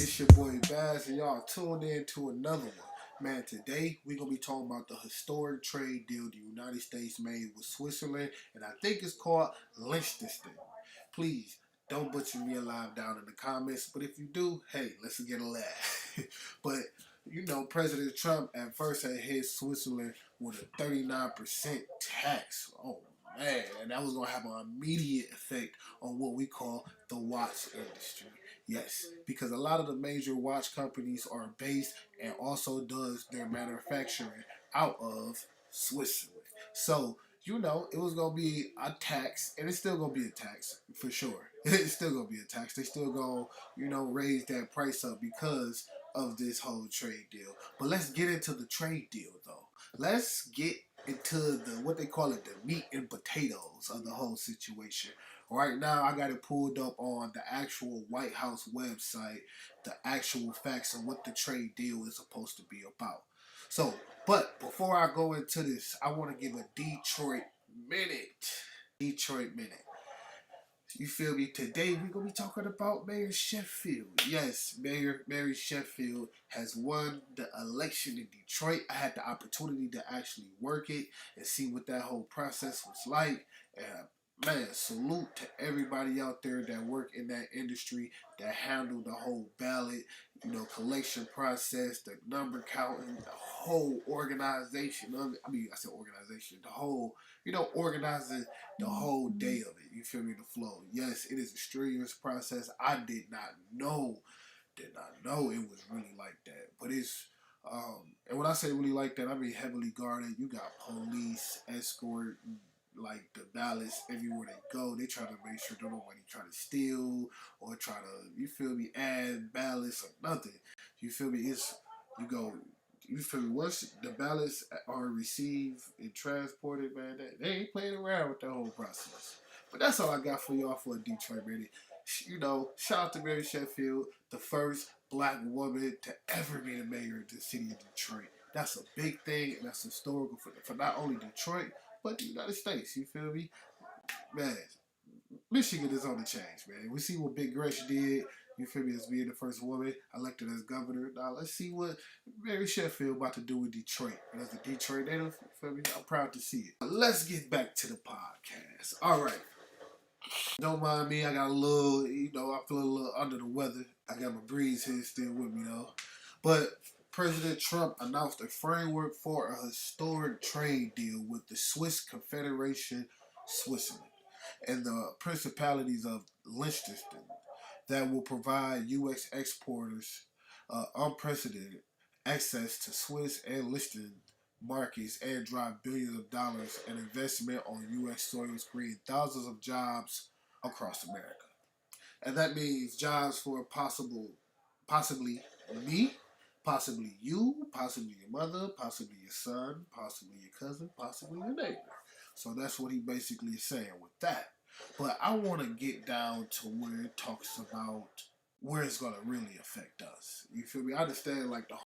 It's your boy Baz, and y'all tuned in to another one. Man, today we're going to be talking about the historic trade deal the United States made with Switzerland, and I think it's called Liechtenstein. Please, don't butcher me alive down in the comments, but if you do, hey, let's get a laugh. But, President Trump at first had hit Switzerland with a 39% tax. Oh, man, and that was going to have an immediate effect on what we call the watch industry. Yes, because a lot of the major watch companies are based and also does their manufacturing out of Switzerland. So, it was gonna be a tax, and it's still gonna be a tax for sure. It's still gonna be a tax. They still gonna, raise that price up because of this whole trade deal. But let's get into the trade deal though. Let's get into the what they call it, the meat and potatoes of the whole situation. Right now, I got it pulled up on the actual White House website, the actual facts of what the trade deal is supposed to be about. So, but before I go into this, I want to give a Detroit minute. Detroit minute. You feel me? Today we're gonna be talking about Mayor Sheffield. Yes, Mayor Sheffield has won the election in Detroit. I had the opportunity to actually work it and see what that whole process was like. And man, salute to everybody out there that work in that industry that handle the whole ballot, collection process, the number counting, the whole organization of it. I mean, I said organization, the whole, organizing the whole day of it. You feel me? The flow. Yes, it is a strenuous process. I did not know it was really like that. But it's and when I say really like that, I mean heavily guarded. You got police, escort, like the ballots everywhere they go. They try to make sure don't nobody try to steal or try to, you feel me, add ballots or nothing. You feel me? It's you go. You feel me? Once the ballots are received and transported, man, they ain't playing around with the whole process. But that's all I got for y'all for a Detroit minute. Shout out to Mary Sheffield, the first black woman to ever be the mayor of the city of Detroit. That's a big thing, and that's historical for not only Detroit, but the United States. You feel me? Man, Michigan is on the change, man. We see what Big Gresh did. You feel me? As being the first woman elected as governor. Now let's see what Mary Sheffield about to do with Detroit. And as a Detroit native, you feel me? I'm proud to see it. Let's get back to the podcast. All right. Don't mind me. I got a little, I feel a little under the weather. I got my breeze here still with me though. But President Trump announced a framework for a historic trade deal with the Swiss Confederation, Switzerland, and the principalities of Liechtenstein that will provide U.S. exporters unprecedented access to Swiss and Liechtenstein markets and drive billions of dollars in investment on U.S. soils, creating thousands of jobs across America. And that means jobs for possibly me, possibly you, possibly your mother, possibly your son, possibly your cousin, possibly your neighbor. So that's what he basically is saying with that. But I want to get down to where it talks about where it's going to really affect us. You feel me? I understand like the